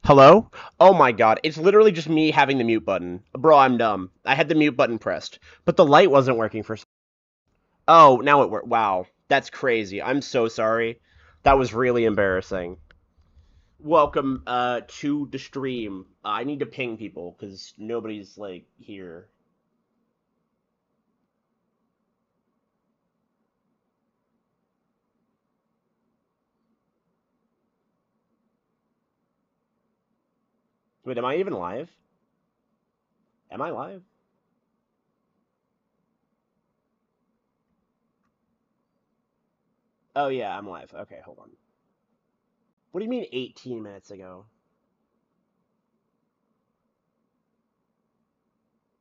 Hello? Oh my god, it's literally just me having the mute button. Bro, I'm dumb. I had the mute button pressed, but the light wasn't working for. Oh, now it worked. Wow, that's crazy. I'm so sorry. That was really embarrassing. Welcome to the stream. I need to ping people because nobody's like here. Wait, am I even live? Am I live? Oh yeah, I'm live. Okay, hold on. What do you mean 18 minutes ago?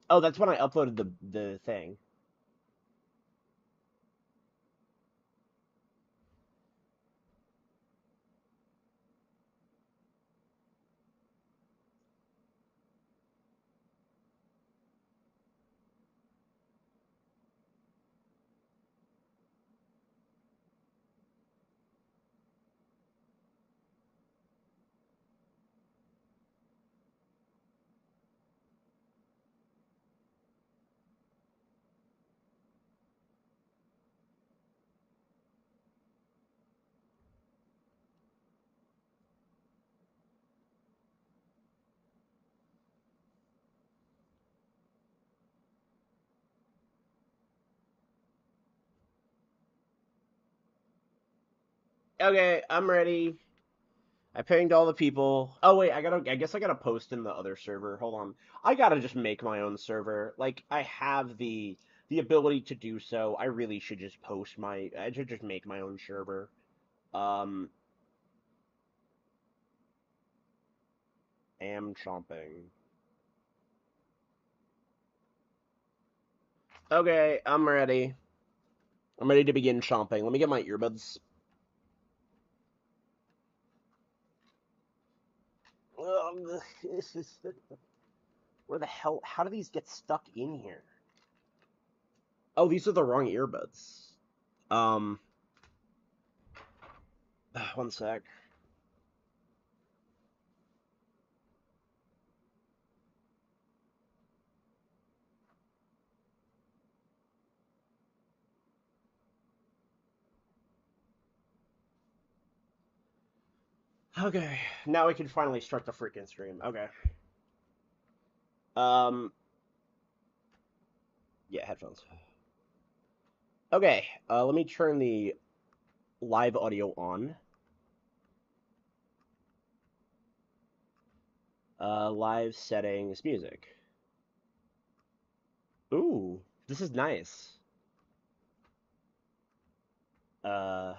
Oh, that's when I uploaded the thing. Okay, I'm ready. I pinged all the people. Oh wait, I guess I gotta post in the other server. Hold on. I gotta just make my own server. Like I have the ability to do so. I really should just post my. I should just make my own server. Um, am chomping. Okay, I'm ready. I'm ready to begin chomping. Let me get my earbuds. Ugh, where the hell? How do these get stuck in here? Oh, these are the wrong earbuds. Um, one sec. Okay, now we can finally start the freaking stream. Okay. Um, yeah, headphones. Okay, let me turn the live audio on. Live settings, music. Ooh, this is nice. Uh,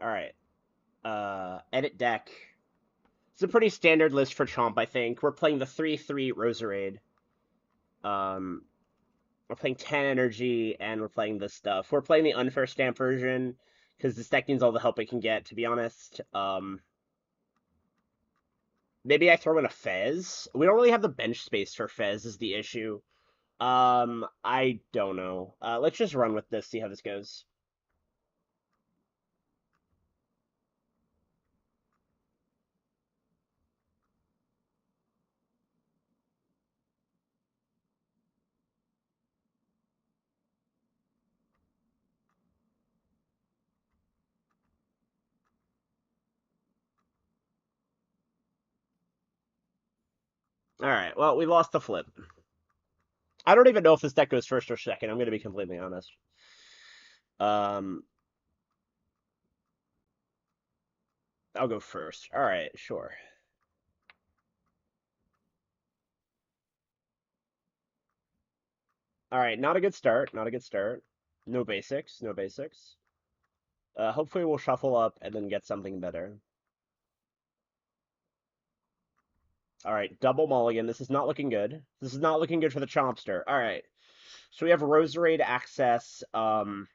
all right. Edit deck. It's a pretty standard list for Chomp, I think. We're playing the 3/3 Roserade. Um, we're playing 10 energy, and we're playing this stuff. We're playing the unfair stamp version because this deck needs all the help it can get. To be honest. Maybe I throw in a Fez. We don't really have the bench space for Fez is the issue. I don't know. Let's just run with this, see how this goes. All right. Well, we lost the flip. I don't even know if this deck goes first or second. I'm going to be completely honest. Um, I'll go first. All right, sure. All right, not a good start. Not a good start. No basics. No basics. Hopefully we'll shuffle up and then get something better. All right, double mulligan. This is not looking good. This is not looking good for the Chompster. All right. So we have Roserade access. I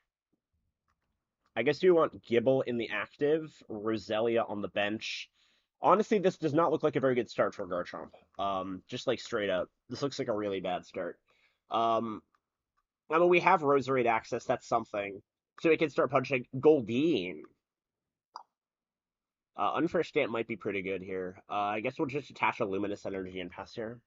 guess you want Gibble in the active, Roselia on the bench. Honestly, this does not look like a very good start for Garchomp. Just like straight up, this looks like a really bad start. Um, I mean, we have Roserade access. That's something, so we can start punching Goldeen. Unfair Stamp might be pretty good here. I guess we'll just attach a Luminous Energy and pass here.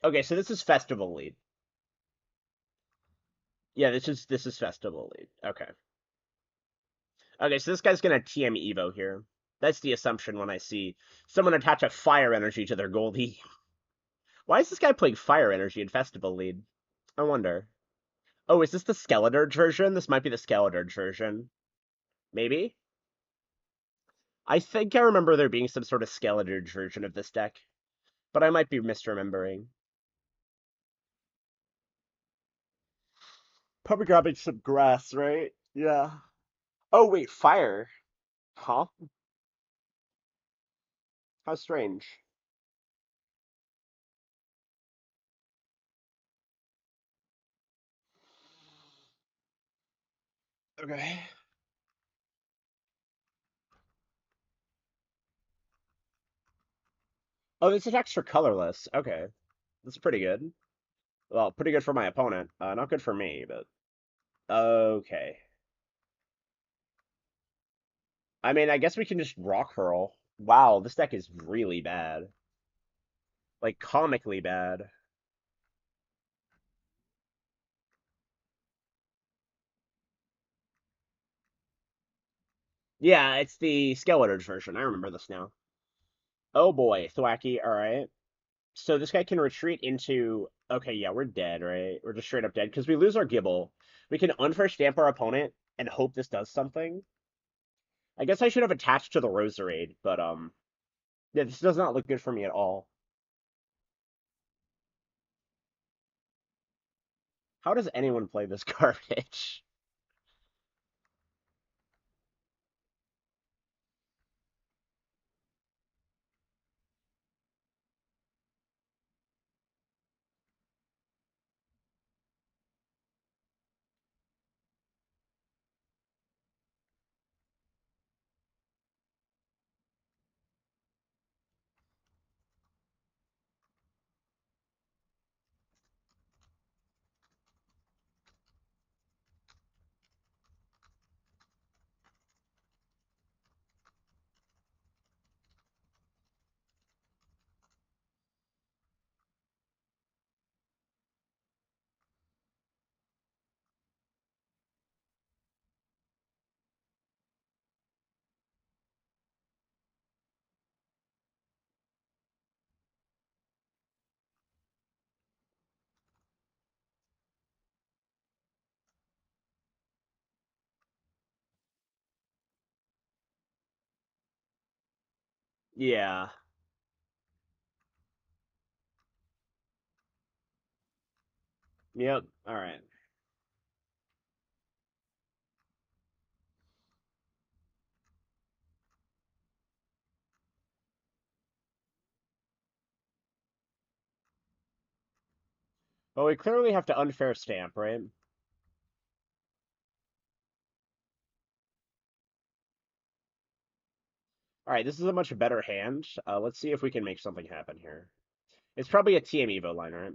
Okay, so this is Festival lead. Yeah, this is Festival lead. Okay. Okay, so this guy's gonna TM Evo here. That's the assumption when I see someone attach a Fire Energy to their Goldie. Why is this guy playing Fire Energy in Festival lead? I wonder. Oh, is this the Skeledirge version? This might be the Skeledirge version. Maybe? I think I remember there being some sort of Skeledirge version of this deck, but I might be misremembering. Probably grabbing some grass, right? Yeah. Oh, wait, fire. Huh? How strange. Okay. Oh, this attacks for colorless. Okay. That's pretty good. Well, pretty good for my opponent. Not good for me, but okay. I mean, I guess we can just rock hurl. Wow, this deck is really bad. Like comically bad. Yeah, it's the Skeletor's version. I remember this now. Oh boy, Thwacky. All right. So this guy can retreat into. Okay, yeah, we're dead, right? We're just straight up dead because we lose our Gibble. We can unfair stamp our opponent and hope this does something. I guess I should have attached to the Roserade, but yeah, this does not look good for me at all. How does anyone play this garbage? Yeah. Yep. All right. Well, we clearly have to unfair stamp, right? All right, this is a much better hand. Let's see if we can make something happen here. It's probably a TM Evo line, right?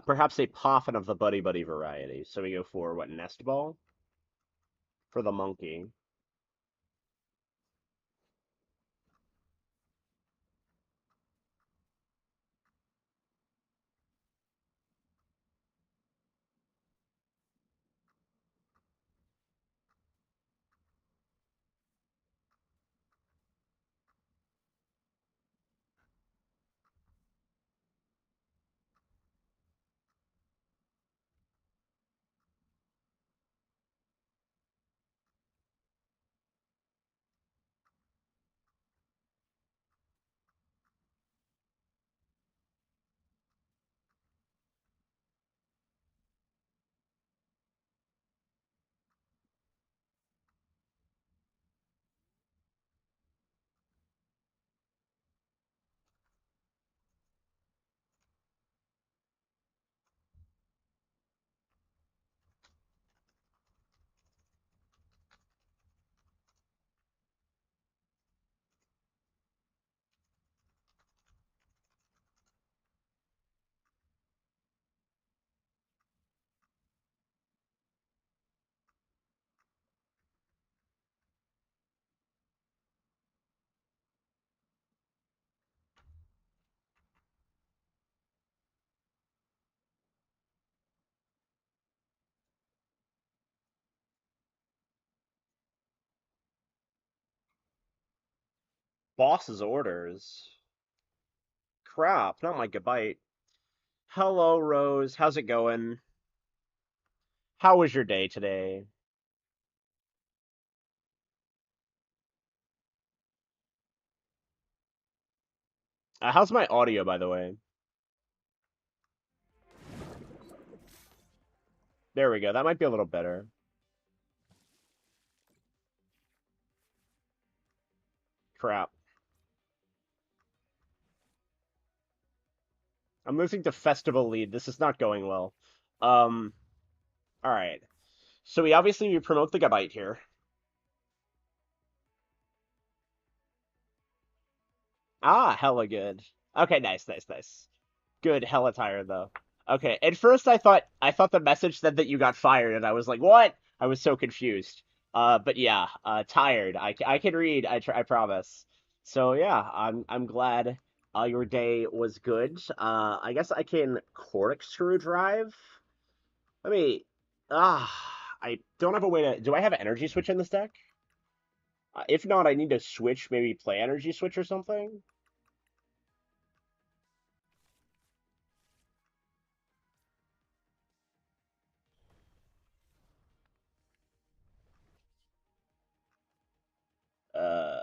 Perhaps a Poffin of the Buddy Buddy variety. So we go for what, Nest Ball? For the monkey. Boss's orders. Crap, not my Gabite. Hello, Rose. How's it going? How was your day today? How's my audio, by the way? There we go. That might be a little better. Crap. I'm losing to Festival lead. This is not going well. Um, all right. So we promote the Gabite here. Ah, hella good. Okay, nice, nice, nice. Good, hella tired though. Okay, at first I thought the message said that you got fired, and I was like, what? I was so confused. But yeah, tired. I can read. I promise. So yeah, I'm glad your day was good. I guess I can corkscrew drive. Let me. Ah, I don't have a way to. Do I have an energy switch in this deck? If not, I need to switch. Maybe play energy switch or something. Uh.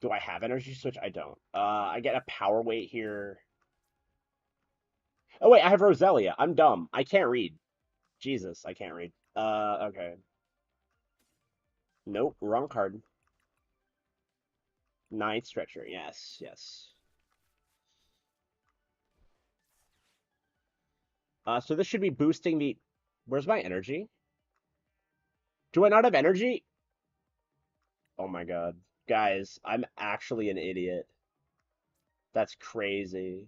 Do I have energy switch? I don't. I get a power weight here. Oh wait, I have Roselia. I'm dumb. I can't read. Jesus, I can't read. Okay. Nope, wrong card. Ninth stretcher. Yes, yes. So this should be boosting the. Where's my energy? Do I not have energy? Oh my god, guys, I'm actually an idiot. That's crazy.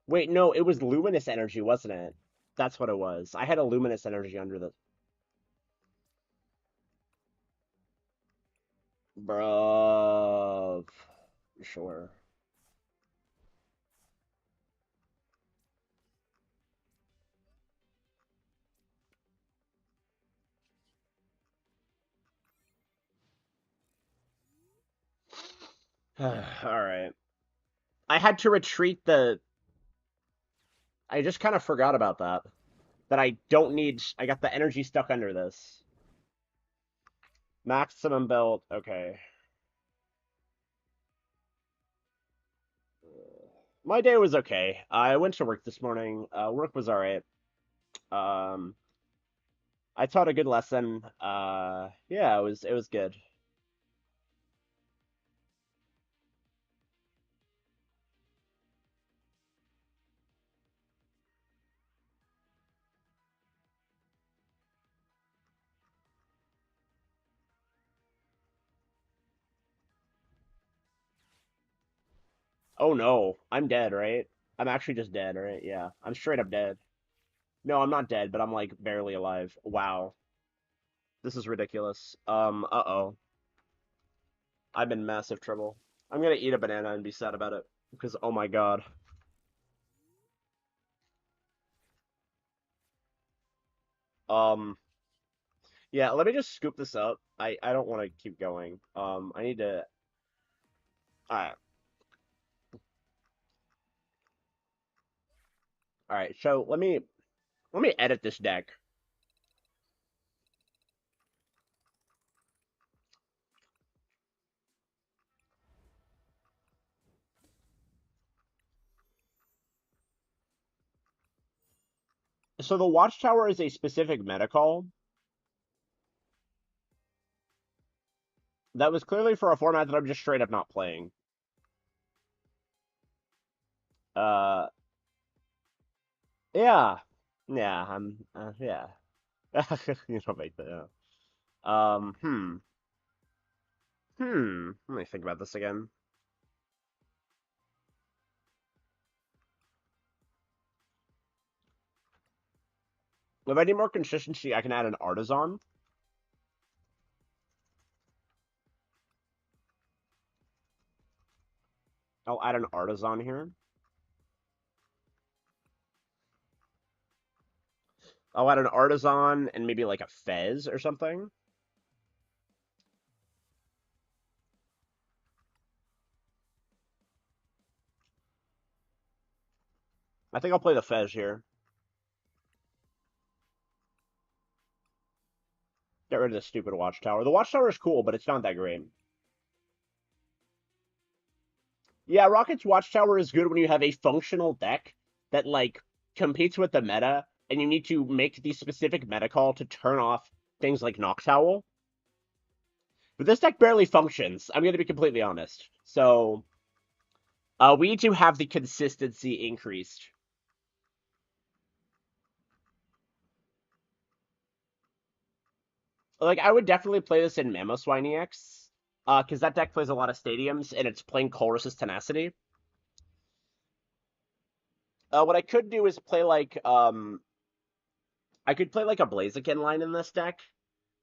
Wait, no, it was luminous energy, wasn't it? That's what it was. I had a luminous energy under the. Bruh. Sure. All right. I had to retreat the. I just kind of forgot about that. That I don't need. I got the energy stuck under this. Maximum belt. Okay. My day was okay. I went to work this morning. Work was all right. Um, I taught a good lesson. Yeah, it was good. Oh no, I'm dead, right? I'm actually just dead, right? Yeah, I'm straight up dead. No, I'm not dead, but I'm like barely alive. Wow, this is ridiculous. Uh-oh. I'm in massive trouble. I'm gonna eat a banana and be sad about it because oh my god. Um, yeah, let me just scoop this up. I don't want to keep going. I need to. All right. So let me edit this deck. So the Watchtower is a specific meta call that was clearly for a format that I'm just straight up not playing. Uh, yeah, yeah, yeah. You know, make that. Yeah. Let me think about this again. If I need more consistency, I can add an artisan. I'll add an artisan here. I'll add an Artisan and maybe like a Fez or something. I think I'll play the Fez here. Get rid of the stupid Watchtower. The Watchtower is cool, but it's not that great. Yeah, Rocket's Watchtower is good when you have a functional deck that, like, competes with the meta, and you need to make the specific meta call to turn off things like Noctowl. But this deck barely functions, I'm going to be completely honest. So, we need to have the consistency increased. Like, I would definitely play this in Mamoswine EX, because that deck plays a lot of stadiums, and it's playing Colress's Tenacity. What I could do is play, like, I could play, like, a Blaziken line in this deck,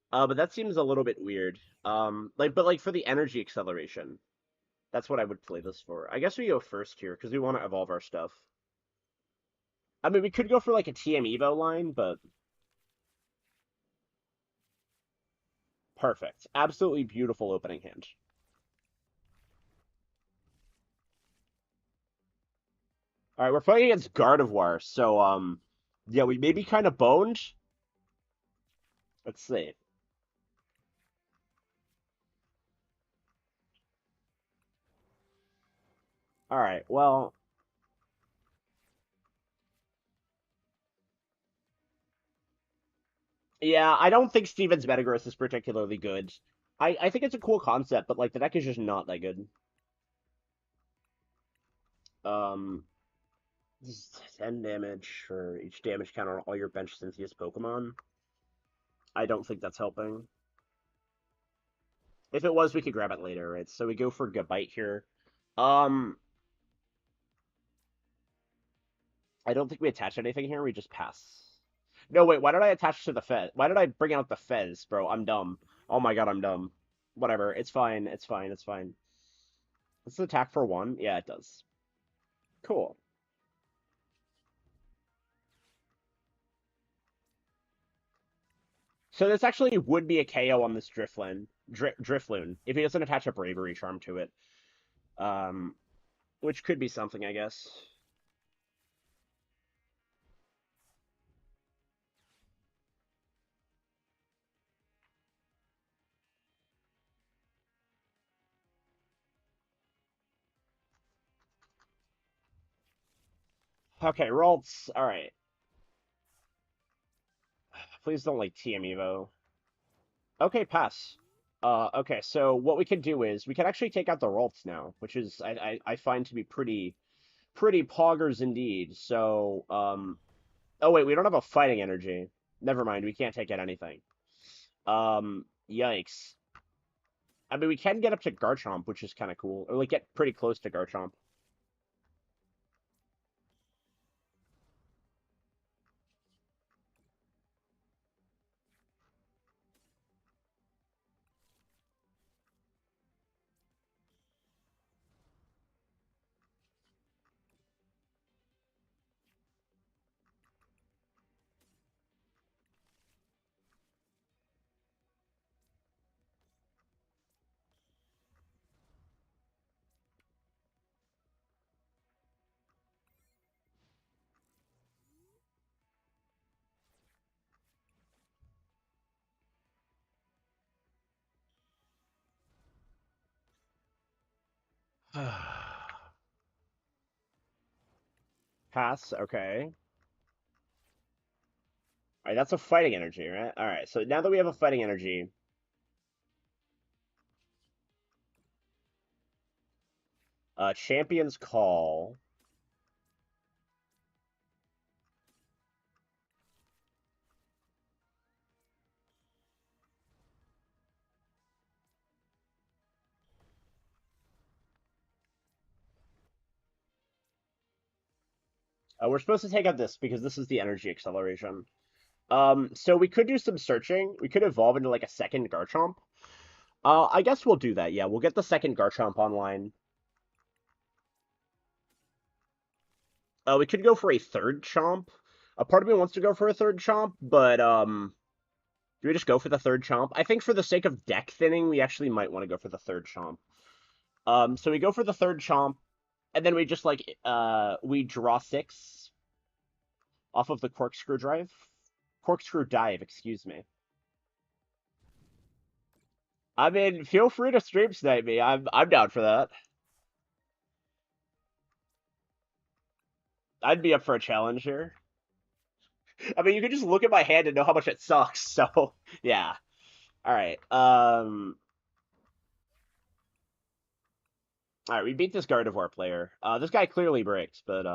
but that seems a little bit weird. But, like, for the energy acceleration, that's what I would play this for. I guess we go first here, because we want to evolve our stuff. I mean, we could go for, like, a TM Evo line, but... Perfect. Absolutely beautiful opening hand. All right, we're playing against Gardevoir, so yeah, we may be kind of boned. Let's see. All right, well, yeah, I don't think Steven's Metagross is particularly good. I think it's a cool concept, but like the deck is just not that good. Um, this is 10 damage for each damage counter on all your bench Cynthia's Pokemon. I don't think that's helping. If it was, we could grab it later, right? So we go for Gabite here. Um, I don't think we attach anything here. We just pass. No, wait. Why did I attach to the Fez? Why did I bring out the Fez, bro? I'm dumb. Oh my god, I'm dumb. Whatever. It's fine. It's fine. It's fine. Does it attack for one? Yeah, it does. Cool. So this actually would be a KO on this Drifloon if he doesn't attach a Bravery Charm to it. Um, which could be something, I guess. Okay, Ralts. All right. Please don't like TM Evo. Okay, pass. Okay, so what we can do is we can actually take out the Ralts now, which is I find to be pretty poggers indeed. So, oh wait, we don't have a fighting energy. Never mind, we can't take out anything. Yikes. I mean, we can get up to Garchomp, which is kind of cool, or like get pretty close to Garchomp. Pass. Okay. All right, that's a fighting energy, right? All right. So now that we have a fighting energy, Champion's Call. We're supposed to take out this because this is the energy acceleration. So we could do some searching. We could evolve into like a second Garchomp. I guess we'll do that. Yeah, we'll get the second Garchomp online. We could go for a third Chomp. A part of me wants to go for a third Chomp, but do we just go for the third Chomp? I think for the sake of deck thinning, we actually might want to go for the third Chomp. So we go for the third Chomp, and then we just like we draw 6 off of the corkscrew dive, excuse me. I mean, feel free to stream snipe me. I'm down for that. I'd be up for a challenge here. I mean, you can just look at my hand and know how much it sucks. So yeah. All right. All right. We beat this Gardevoir player. This guy clearly breaks, but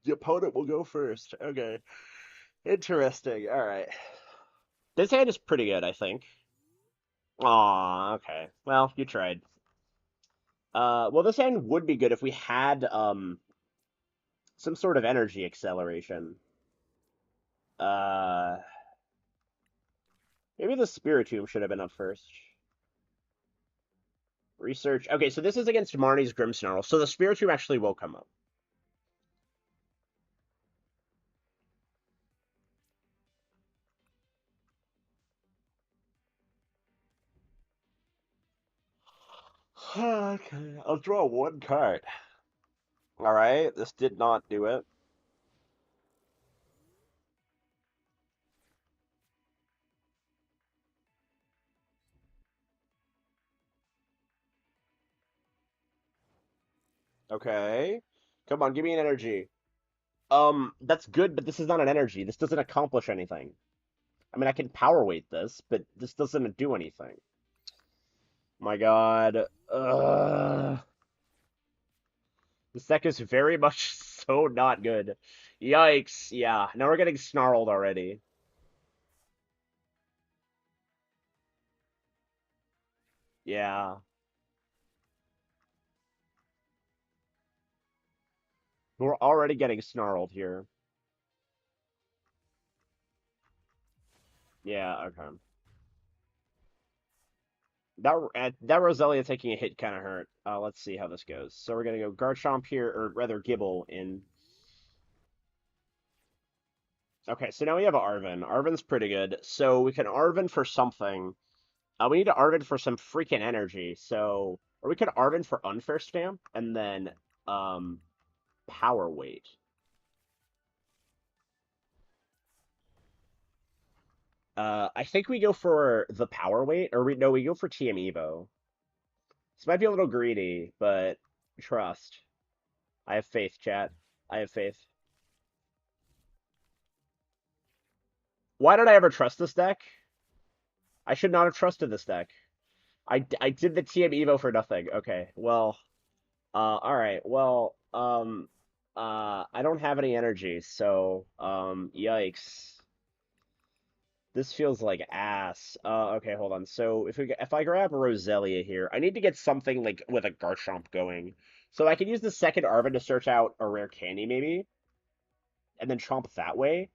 the opponent will go first. Okay. Interesting. All right. This hand is pretty good, I think. Aw, okay. Well, you tried. Well, this hand would be good if we had some sort of energy acceleration. Uh, Maybe the Spiritomb should have been up first. Research. Okay, so this is against Marnie's Grimmsnarl, so the Spiritomb actually will come up. Okay, I'll draw 1 card. All right, this did not do it. Okay. Come on, give me an energy. That's good, but this is not an energy. This doesn't accomplish anything. I mean, I can power weight this, but this doesn't do anything. My God. This deck is very much so not good. Yikes. Yeah, now we're getting snarled already. Yeah. We're already getting snarled here. Yeah, okay. That Roselia taking a hit kind of hurt. Let's see how this goes. So we're gonna go Garchomp here, or rather Gibble in. Okay, so now we have Arven. Arven's pretty good. So we can Arven for something. We need to Arven for some freaking energy. So, or we could Arven for Unfair Stamp and then um Power Weight. I think we go for the Power Weight, or we go for TM Evo. This might be a little greedy, but trust. I have faith, chat. I have faith. Why did I ever trust this deck? I should not have trusted this deck. I did the TM Evo for nothing. Okay, well, all right. Well, I don't have any energy, so, yikes. This feels like ass. Okay, hold on. So if I grab Roselia here, I need to get something like with a Garchomp going. So I can use the second Arven to search out a rare candy, maybe, and then Chomp that way.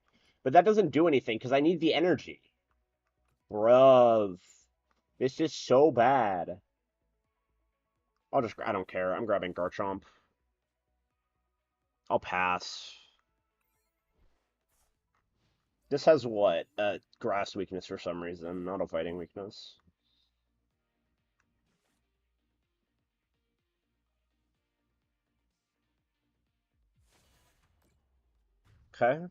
But that doesn't do anything because I need the energy. Bruv. This is so bad. I don't care. I'm grabbing Garchomp. I'll pass. This has what? Grass weakness for some reason, not a fighting weakness. Okay.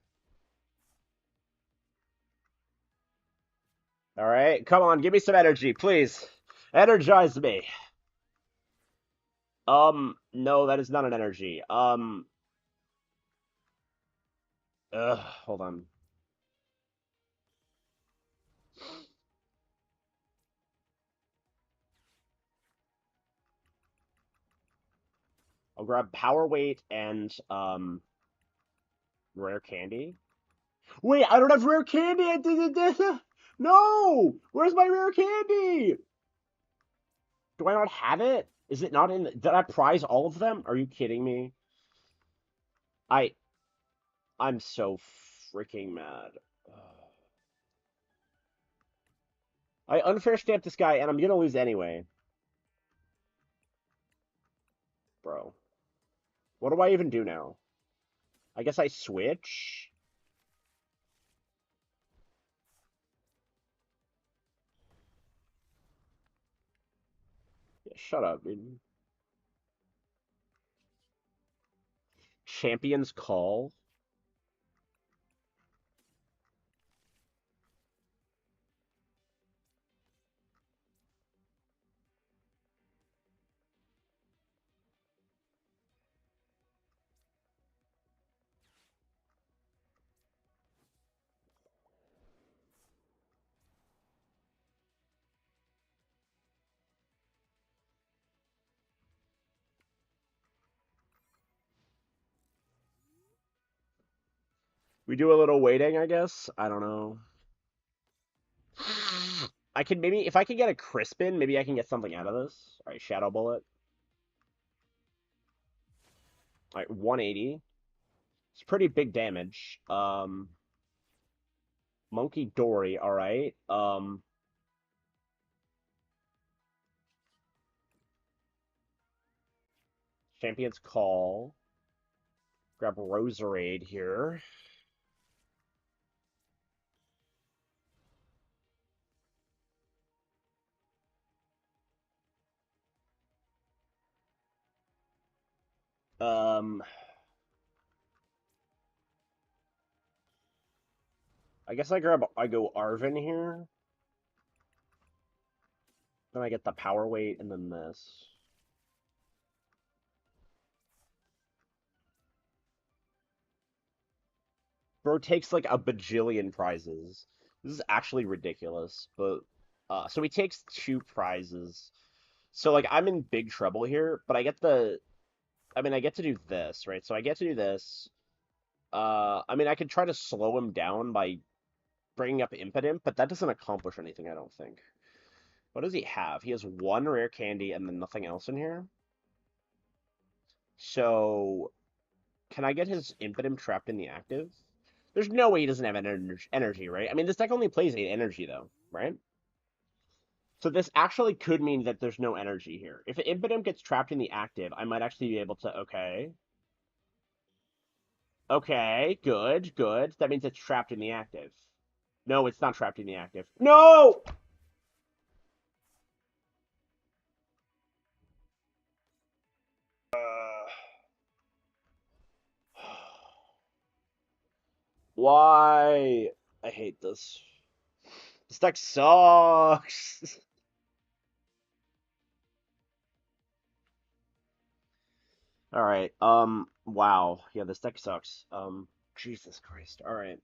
All right. Come on, give me some energy, please. Energize me. No, that is not an energy. Ugh, hold on. I'll grab Power Weight and Rare Candy. Wait, I don't have Rare Candy. No, where's my Rare Candy? Do I not have it? Is it not in? Did I prize all of them? Are you kidding me? I I'm so freaking mad. I unfair stamped this guy, and I'm gonna lose anyway, bro. What do I even do now? I guess I switch. Yeah, shut up, dude. Champion's Call. We do a little waiting, I guess. I don't know. I can maybe if I can get a Crispin, maybe I can get something out of this. All right, Shadow Bullet. All right, 180. It's pretty big damage. Monkey Dory. All right. Champion's Call. Grab Roserade here. Um, I guess I go Arvin here. Then I get the Power Weight and then this. Bro takes like a bajillion prizes. This is actually ridiculous. But so he takes 2 prizes. So like I'm in big trouble here, but I get to do this, right? So I get to do this. I mean I could try to slow him down by bringing up Impidimp, but that doesn't accomplish anything, I don't think. What does he have? He has 1 rare candy and then nothing else in here. So can I get his Impidimp trapped in the active? There's no way he doesn't have energy, right? I mean, this deck only plays 8 energy, though, right? So this actually could mean that there's no energy here. If Impidimp gets trapped in the active, I might actually be able to... Okay. Okay, good, good. That means it's trapped in the active. No, it's not trapped in the active. No! Why? I hate this. This deck sucks. All right. Wow. Yeah, this deck sucks. Jesus Christ. All right.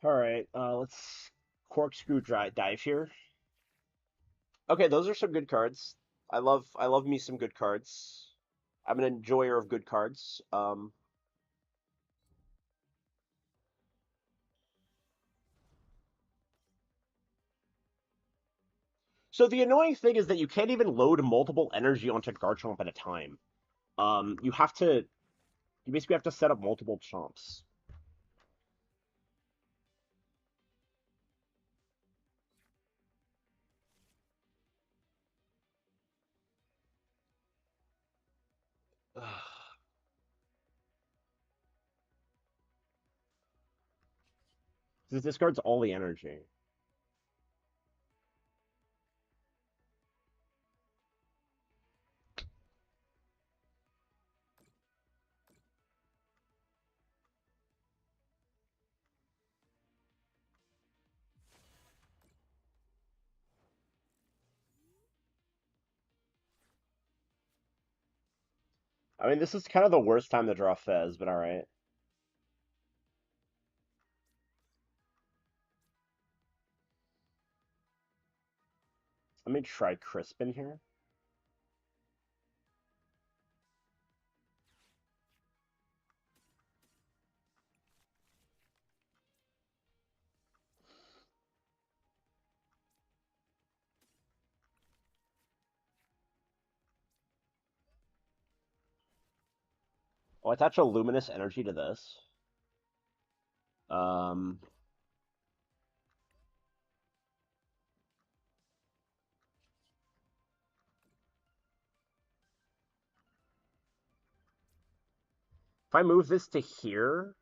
All right. Let's corkscrew dive here. Okay, those are some good cards. I love me some good cards. I'm an enjoyer of good cards. So the annoying thing is that you can't even load multiple energy onto Garchomp at a time. You have to you basically have to set up multiple chomps. This discards all the energy. I mean, this is kind of the worst time to draw Fez, but alright. Let me try Crispin here. Oh, attach a luminous energy to this. Um, if I move this to here,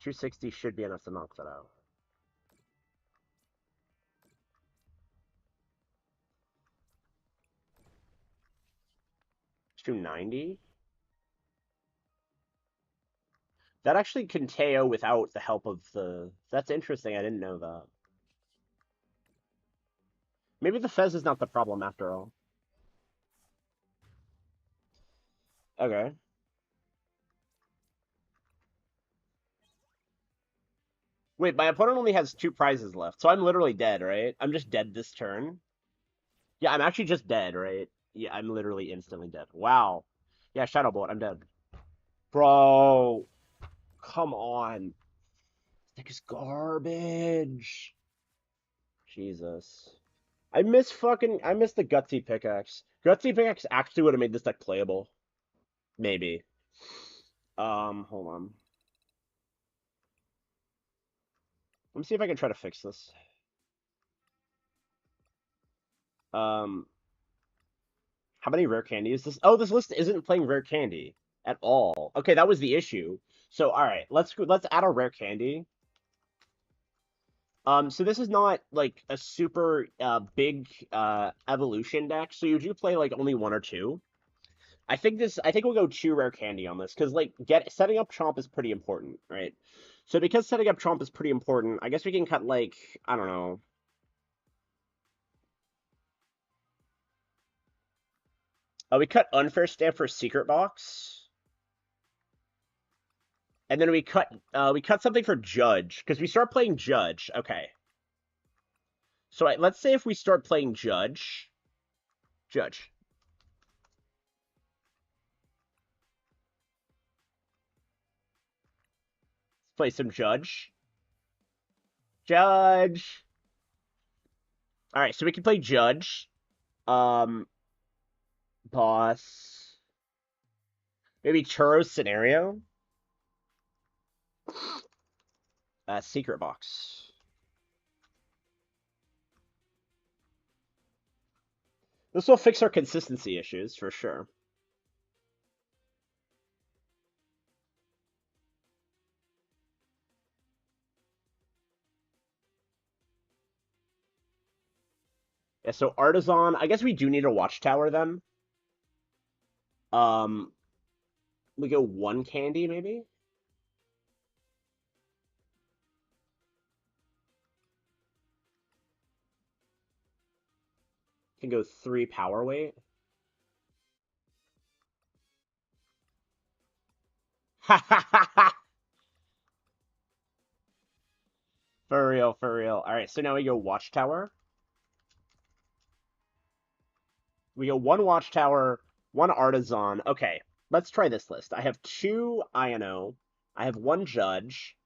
260 should be enough to knock that out. It's 290. That actually can KO without the help of the... That's interesting, I didn't know that. Maybe the Fez is not the problem after all. Okay. Wait, my opponent only has 2 prizes left, so I'm literally dead, right? I'm just dead this turn. Yeah, I'm actually just dead, right? Yeah, I'm literally instantly dead. Wow. Yeah, Shadow Bolt, I'm dead. Bro, come on. This deck is garbage. Jesus. I miss the Gutsy Pickaxe. Gutsy Pickaxe actually would have made this deck playable. Maybe. Hold on. Let me see if I can try to fix this. Um, how many rare candy is this? Oh, this list isn't playing rare candy at all. Okay, that was the issue. So, all right, let's add a rare candy. So this is not like a super big evolution deck. So you do play like only 1 or 2. I think we'll go 2 rare candy on this because like setting up Chomp is pretty important, right? So because setting up Chomp is pretty important, I guess we can cut like, I don't know. We cut Unfair Stamp for Secret Box. And then we cut something for Judge because we start playing Judge. Okay. So let's say if we start playing Judge. Judge. Let's play some Judge. Judge. All right, so we can play Judge. Boss. Maybe Churros Scenario. Secret Box. This will fix our consistency issues for sure. Yeah, so Artisan, I guess we do need a Watchtower then. Um, we go 1 candy maybe? Can go 3 power weight. For real, for real. All right, so now we go Watchtower. We go 1 Watchtower, 1 Artisan. Okay, let's try this list. I have 2 Iono. I have 1 Judge.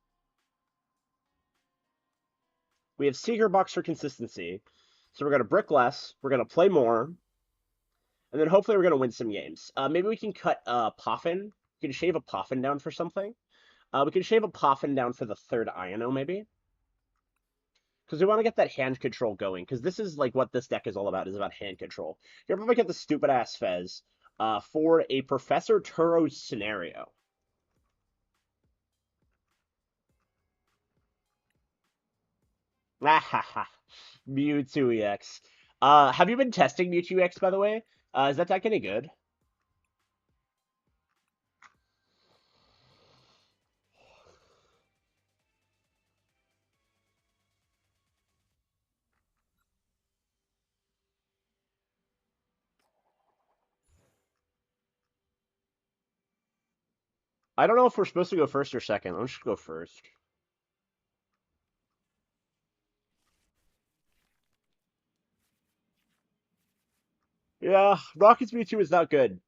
We have Secret Box for consistency. So we're going to brick less. We're going to play more. And then hopefully we're going to win some games. Maybe we can cut Poffin. We can shave a Poffin down for something. We can shave a Poffin down for the 3rd Iono, maybe. Because we want to get that hand control going. Because this is like what this deck is all about, is about hand control. You're probably get the stupid-ass Fez for a Professor Turo's scenario. Ah, Mewtwo EX. Have you been testing Mewtwo EX, by the way? Is that deck any good? I don't know if we're supposed to go first or second. Let's just go first. Yeah, Rocket's Mewtwo is not good.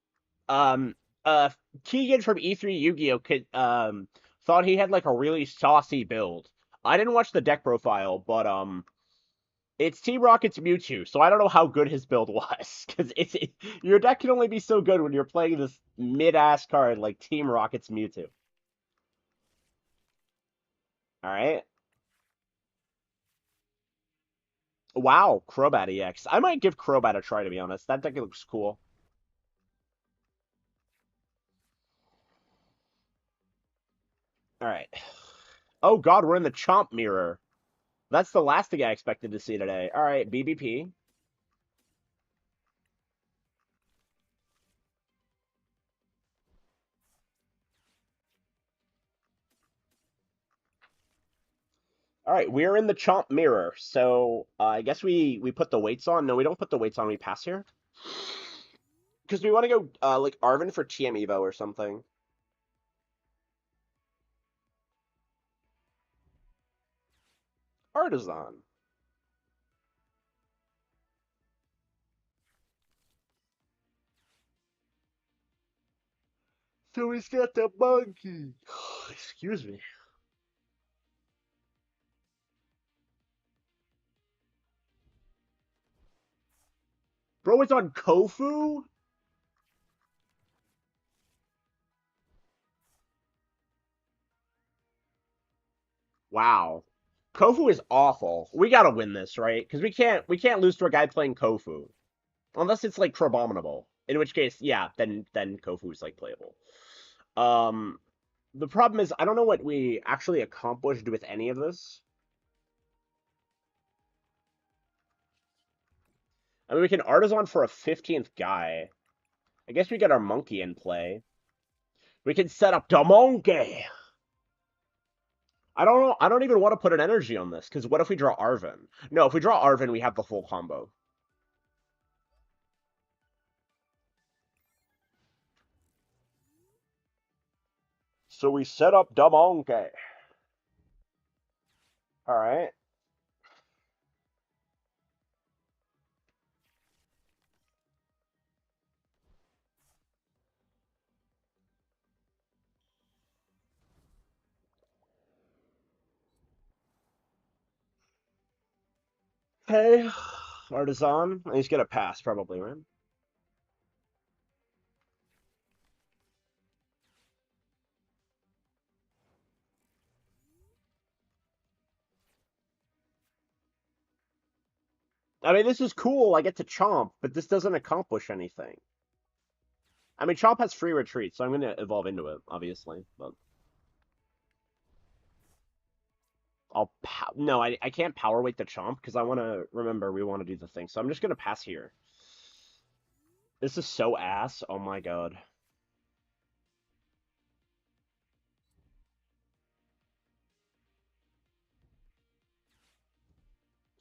Um, uh, Keegan from E3 Yu-Gi-Oh! Thought he had like a really saucy build. I didn't watch the deck profile, but it's Team Rocket's Mewtwo, so I don't know how good his build was. Because your deck can only be so good when you're playing this mid-ass card like Team Rocket's Mewtwo. All right. Wow, Crobat EX. I might give Crobat a try, to be honest. That deck looks cool. All right. Oh God, we're in the Chomp mirror. That's the last thing I expected to see today. All right, BBP. All right, we're in the Chomp mirror. So I guess we put the weights on. No, we don't put the weights on. We pass here because we want to go like Arvin for TM Evo or something. Artisan. So he's got the monkey. Excuse me. Bro, it's on Kofu? Wow. Kofu is awful. We gotta win this, right? Because we can't lose to a guy playing Kofu. Unless it's like Crabominable. In which case, yeah, then Kofu's like playable. Um the problem is I don't know what we actually accomplished with any of this. I mean we can Artisan for a 15th guy. I guess we get our monkey in play. We can set up the monkey. I don't know. I don't even want to put an energy on this, because what if we draw Arvin? No, if we draw Arvin, we have the full combo. So we set up the monkey. All right. Hey, Artisan. He's gonna pass, probably, right? I mean, this is cool. I get to Chomp, but this doesn't accomplish anything. I mean, Chomp has free retreat, so I'm gonna evolve into it, obviously. But no, I can't power weight the Chomp because I want to remember we want to do the thing. So I'm just gonna pass here. This is so ass. Oh my god.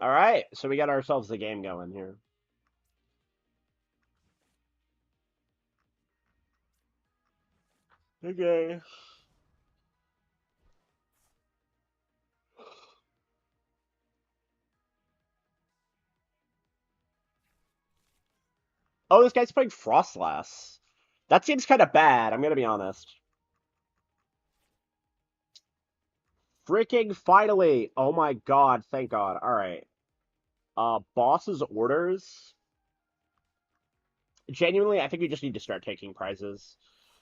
All right, so we got ourselves the game going here. Okay. Oh, this guy's playing Frostlass. That seems kind of bad, I'm gonna be honest. Freaking finally! Oh my god, thank god. Alright. Boss's orders. Genuinely, I think we just need to start taking prizes.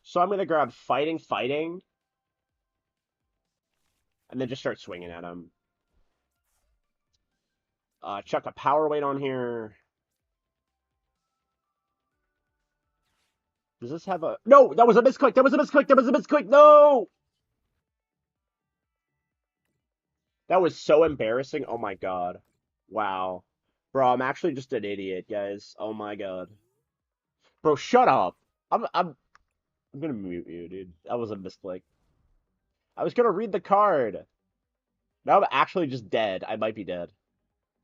So I'm gonna grab fighting, fighting, and then just start swinging at him. Chuck a power weight on here. Does this have a... No! That was a misclick! That was a misclick! That was a misclick! No! That was so embarrassing. Oh my god. Wow. Bro, I'm actually just an idiot, guys. Oh my god. Bro, shut up. I'm gonna mute you, dude. That was a misclick. I was gonna read the card. Now I'm actually just dead. I might be dead.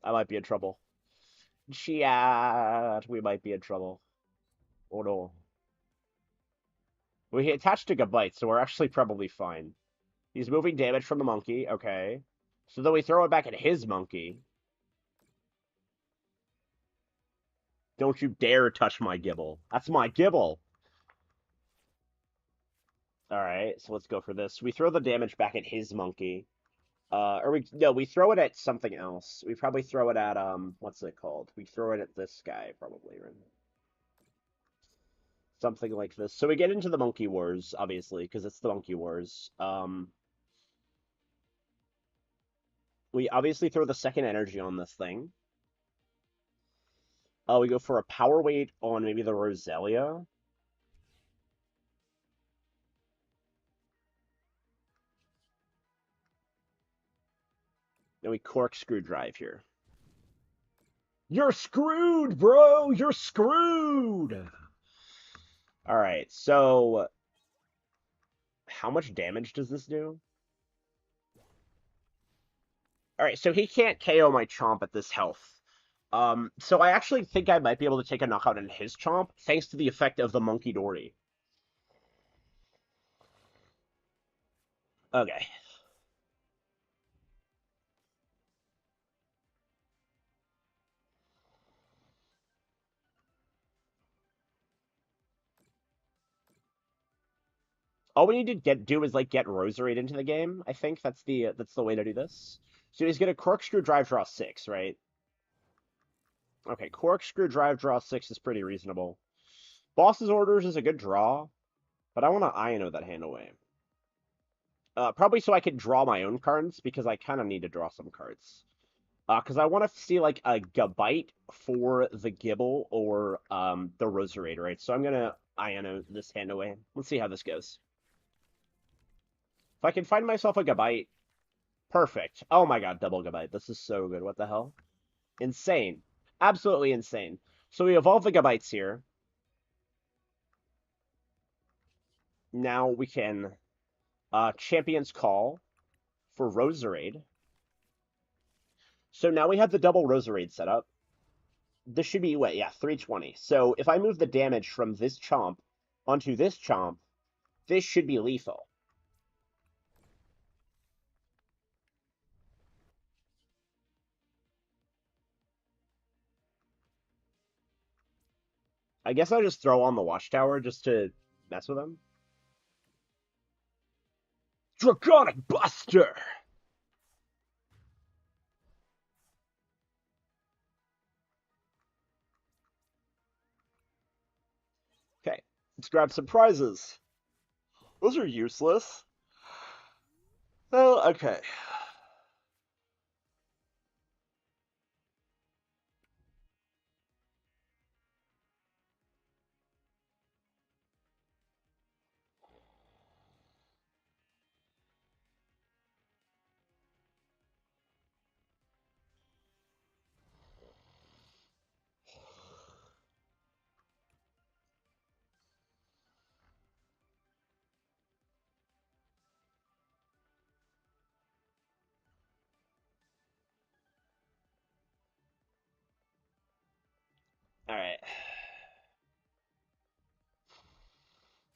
I might be in trouble. Chat. We might be in trouble. Oh no. We attached to Gabite, so we're actually probably fine. He's moving damage from the monkey. Okay. So then we throw it back at his monkey. Don't you dare touch my Gibble. That's my Gibble. Alright, so let's go for this. We throw the damage back at his monkey. We throw it at something else. We probably throw it at, what's it called? We throw it at this guy, probably, right? Something like this. So we get into the Monkey Wars, obviously, because it's the Monkey Wars. We obviously throw the second energy on this thing. We go for a power weight on maybe the Roselia. Then we corkscrew drive here. You're screwed, bro! You're screwed! Alright, so how much damage does this do? Alright, so he can't KO my Chomp at this health. So I actually think I might be able to take a knockout in his Chomp, thanks to the effect of the Monkey Dory. Okay. All we need to do is like get Roserade into the game. I think that's the way to do this. So he's gonna corkscrew drive draw 6, right? Okay, corkscrew drive draw 6 is pretty reasonable. Boss's orders is a good draw, but I want to Ino that hand away. Probably so I could draw my own cards because I kind of need to draw some cards. Because I want to see like a Gabite for the Gibble or the Roserade, right? So I'm gonna Ino this hand away. Let's see how this goes. If I can find myself a Gabite, perfect. Oh my god, double Gabite. This is so good. What the hell? Insane. Absolutely insane. So we evolve the Gabites here. Now we can Champion's Call for Roserade. So now we have the double Roserade set up. This should be, what, yeah, 320. So if I move the damage from this Chomp onto this Chomp, this should be lethal. I guess I'll just throw on the Watchtower just to mess with him. Draconic Buster! Okay, let's grab some prizes. Those are useless. Oh, okay. Alright.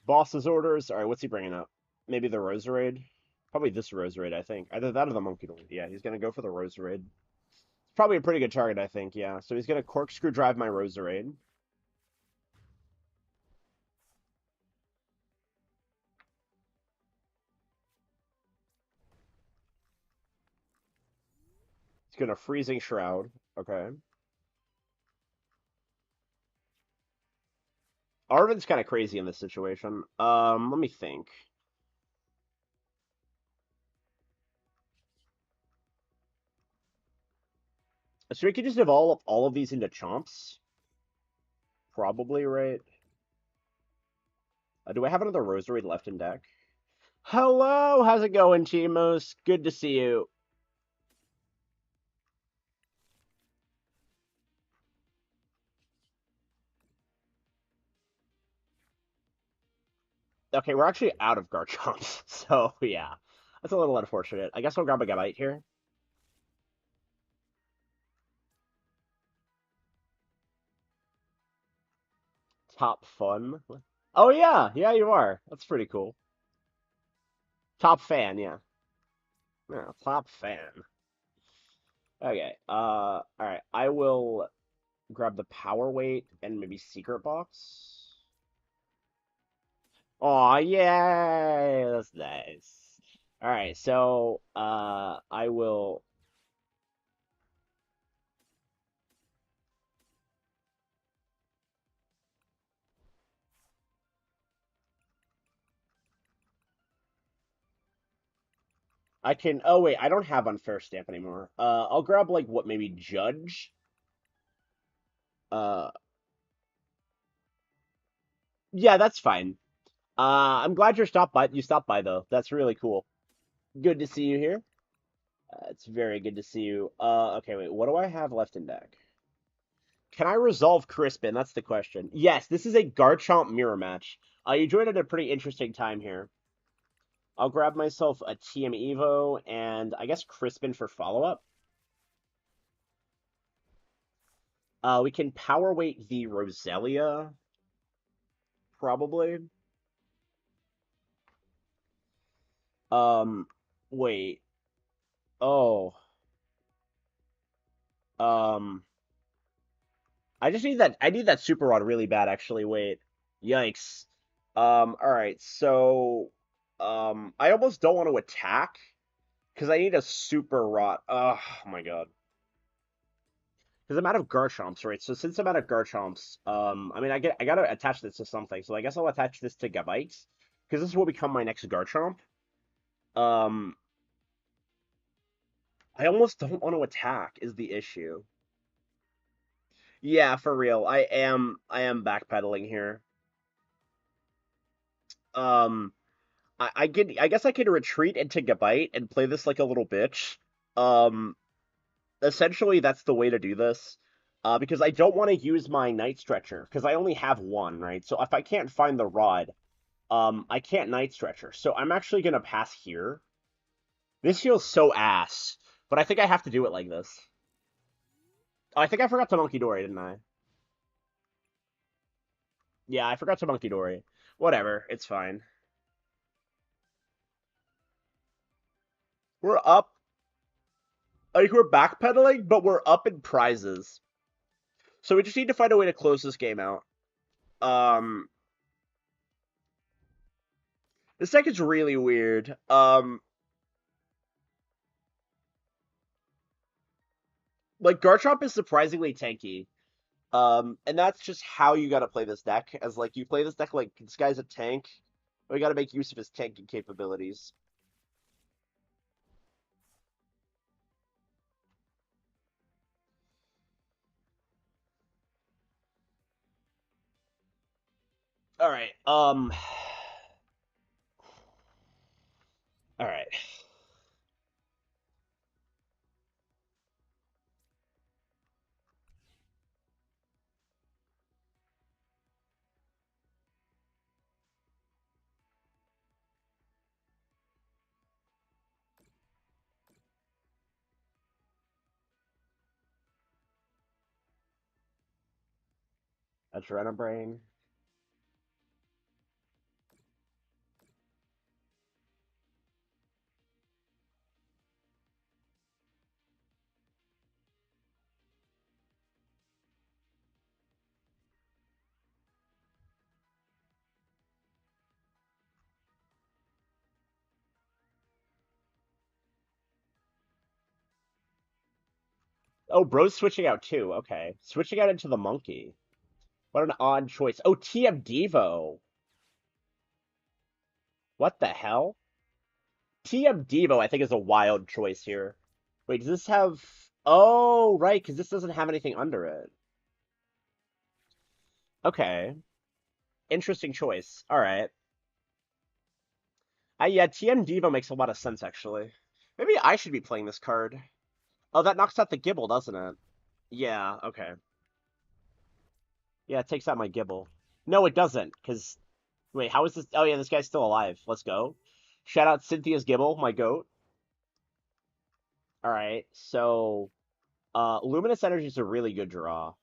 Boss's orders. Alright, what's he bringing up? Maybe the Roserade? Probably this Roserade, I think. Either that or the Monkey Dory. Yeah, he's going to go for the Roserade. It's probably a pretty good target, I think, yeah. So he's going to corkscrew drive my Roserade. He's going to Freezing Shroud. Okay. Arvin's kind of crazy in this situation. Let me think. So we could just evolve all of these into Chomps. Probably, right? Do I have another Roserade left in deck? Hello, how's it going, Chimos? Good to see you. Okay, we're actually out of Garchomps, so yeah. That's a little unfortunate. I guess I'll grab a Gabite here. Top fun. Oh yeah, yeah you are. That's pretty cool. Top fan, yeah. Yeah, top fan. Okay. All right. I will grab the power weight and maybe secret box. Oh yay! That's nice. All right. So I will. I can. Oh wait, I don't have unfair stamp anymore. I'll grab like what maybe judge. Uh, yeah, that's fine. I'm glad you're stopped by. You stopped by though. That's really cool. Good to see you here. It's very good to see you. Okay, wait. What do I have left in deck? Can I resolve Crispin? That's the question. Yes, this is a Garchomp mirror match. You joined at a pretty interesting time here. I'll grab myself a TM Evo and I guess Crispin for follow-up. We can power weight the Roselia, probably. Um, wait. Oh. Um, I need that super rod really bad, actually. Wait. Yikes. All right. So, I almost don't want to attack because I need a super rod. Oh my god. Because I'm out of Garchomps, right? So since I'm out of Garchomps, I mean, I gotta attach this to something. So I guess I'll attach this to Gabites because this will become my next Garchomp. Um, I almost don't want to attack is the issue. Yeah, for real. I am backpedaling here. Um, I guess I could retreat into Gabite and play this like a little bitch. Um, Essentially that's the way to do this. Because I don't want to use my Night Stretcher because I only have one, right? So if I can't find the rod, I can't Night Stretcher. So I'm actually gonna pass here. This feels so ass, but I think I have to do it like this. Oh, I think I forgot to Monkey Dory, didn't I? Yeah, I forgot to Monkey Dory. Whatever, it's fine. We're up. Like we're backpedaling, but we're up in prizes. So we just need to find a way to close this game out. Um, this deck is really weird. Like Garchomp is surprisingly tanky. And that's just how you gotta play this deck. As like you play this deck like this guy's a tank. We gotta make use of his tanking capabilities. All right. All right. Adrenabrain. Oh, bro's switching out too. Okay, switching out into the monkey. What an odd choice. Oh, TM Devo. What the hell? TM Devo, I think, is a wild choice here. Wait, does this have? Oh, right, because this doesn't have anything under it. Okay, interesting choice. All right. Yeah, TM Devo makes a lot of sense actually. Maybe I should be playing this card. Oh, that knocks out the Gibble, doesn't it? Yeah. Okay. Yeah, it takes out my Gibble. No, it doesn't, because Wait, how is this? Oh yeah, this guy's still alive. Let's go. Shout out Cynthia's Gibble, my goat. All right, so Luminous Energy is a really good draw.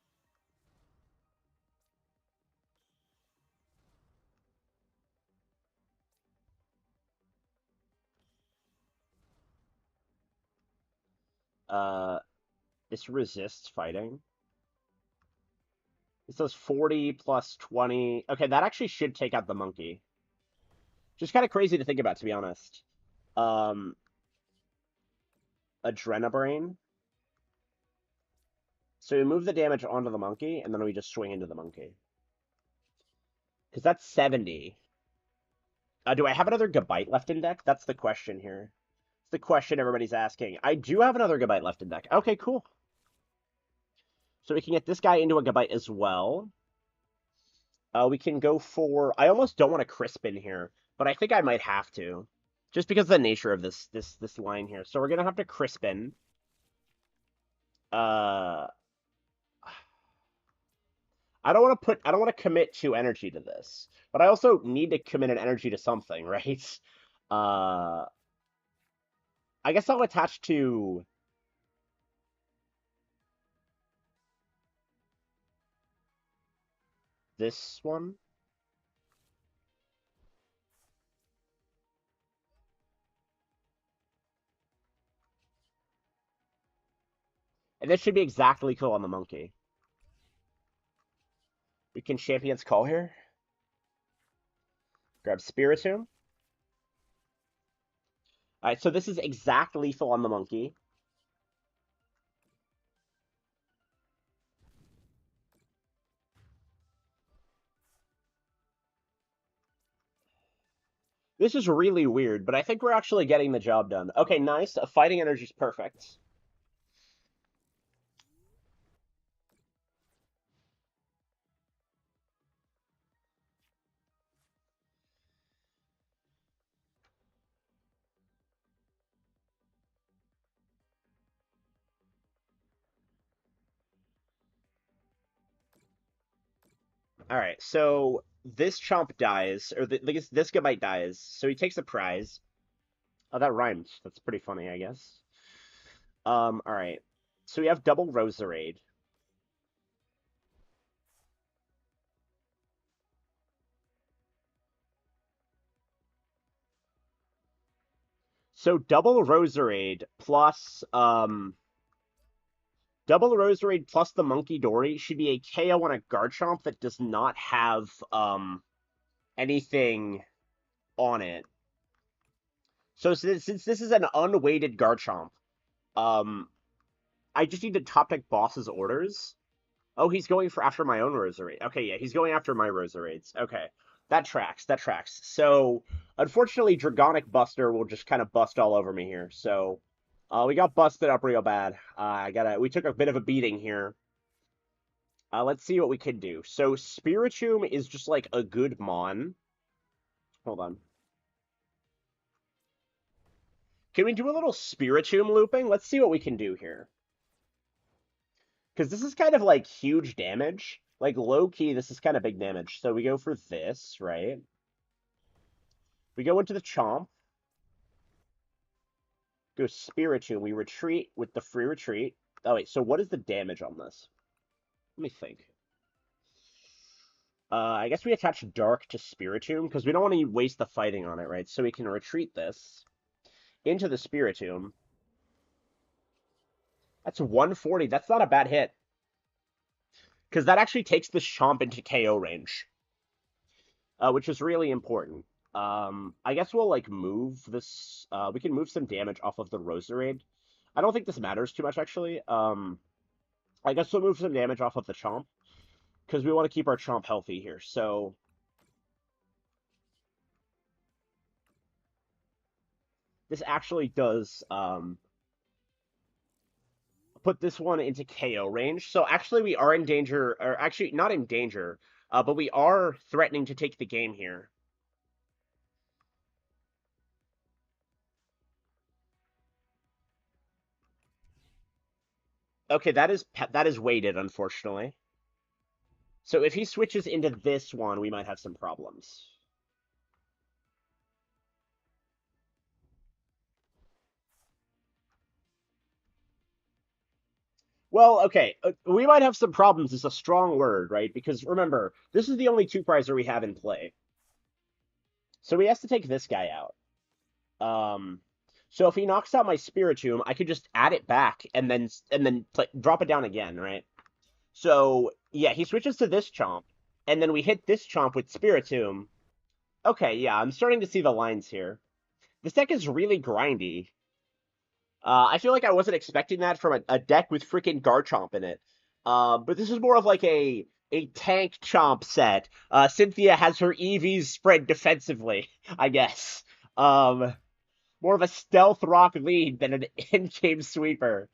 Uh, this resists fighting. This does 40 plus 20. Okay, that actually should take out the monkey. Just kind of crazy to think about, to be honest. Um, Adrenabrain. So we move the damage onto the monkey, and then we just swing into the monkey. Because that's 70. Do I have another Gabite left in deck? That's the question here. It's the question everybody's asking. I do have another Gabite left in deck. Okay, cool. So we can get this guy into a Gabite as well. We can go for... I almost don't want a Crispin here, but I think I might have to. Just because of the nature of this line here. So we're going to have to Crispin. Uh... I don't want to commit 2 energy to this, but I also need to commit an energy to something, right? Uh, I guess I'll attach to this one. And this should be exactly cool on the monkey. We can Champion's Call here. Grab Spiritomb. Alright, so this is exact lethal on the monkey. This is really weird, but I think we're actually getting the job done. Okay, nice. Fighting energy is perfect. Alright, so this Chomp dies, or this Gabite dies, so he takes a prize. Oh, that rhymed. That's pretty funny, I guess. Alright. So we have double Roserade. So double Roserade plus double Roserade plus the Monkey Dory should be a KO on a Garchomp that does not have anything on it. So since this is an unweighted Garchomp, um I just need to top deck boss's orders. Oh, he's going for after my own Roserade. Okay, yeah, he's going after my Roserades. Okay. That tracks. That tracks. So, unfortunately, Dragonic Buster will just kind of bust all over me here. So, we got busted up real bad. We took a bit of a beating here. Let's see what we can do. So, Spiritomb is just like a good Mon. Hold on. Can we do a little Spiritomb looping? Let's see what we can do here. Because this is kind of like huge damage. Like low key, this is kind of big damage. So we go for this, right? We go into the Chomp. Go Spiritomb. We retreat with the free retreat. Oh wait, so what is the damage on this? Let me think. I guess we attach Dark to Spiritomb because we don't want to waste the fighting on it, right? So we can retreat this into the Spiritomb. That's 140. That's not a bad hit. Because that actually takes the Chomp into KO range. Which is really important. I guess we'll like move this. We can move some damage off of the Roserade. I don't think this matters too much actually. I guess we'll move some damage off of the Chomp because we want to keep our Chomp healthy here. So this actually does put this one into KO range. So actually we are in danger, or actually not in danger, but we are threatening to take the game here. Okay, that is weighted, unfortunately. So if he switches into this one, we might have some problems. Well, okay, we might have some problems. Is a strong word, right? Because remember, this is the only two-prizer we have in play. So he has to take this guy out. Um, so if he knocks out my Spiritomb, I could just add it back and then drop it down again, right? So yeah, he switches to this Chomp, and then we hit this Chomp with Spiritomb. Okay, yeah, I'm starting to see the lines here. This deck is really grindy. I feel like I wasn't expecting that from a deck with freaking Garchomp in it. But this is more of like a tank Chomp set. Cynthia has her EVs spread defensively, I guess. Um, More of a stealth rock lead than an in-game sweeper.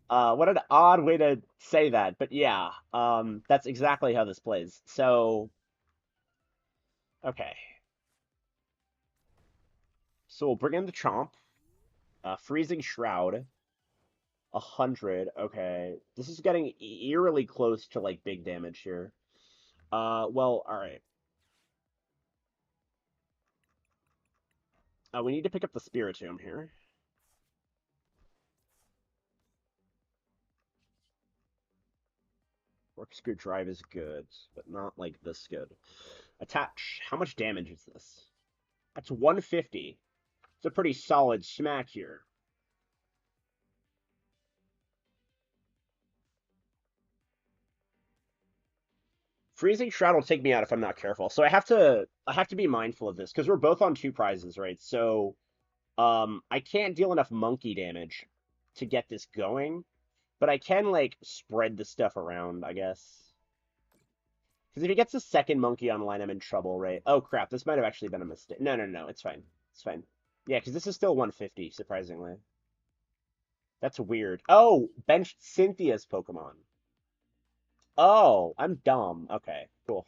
What an odd way to say that, but yeah, that's exactly how this plays. So, okay, so we'll bring in the Chomp, Freezing Shroud, 100. Okay, this is getting eerily close to like big damage here. Well, all right. We need to pick up the Spiritomb here. Corkscrew Drive is good, but not like this good. Attach. How much damage is this? That's 150. It's a pretty solid smack here. Freezing Shroud will take me out if I'm not careful. So I have to be mindful of this because we're both on two prizes, right? So I can't deal enough monkey damage to get this going, but I can like spread the stuff around, I guess. Because if he gets the second monkey online, I'm in trouble, right? Oh crap, this might have actually been a mistake. No, no, no, it's fine. It's fine. Yeah, because this is still 150, surprisingly. That's weird. Oh, benched Cynthia's Pokemon. Oh, I'm dumb. Okay, cool.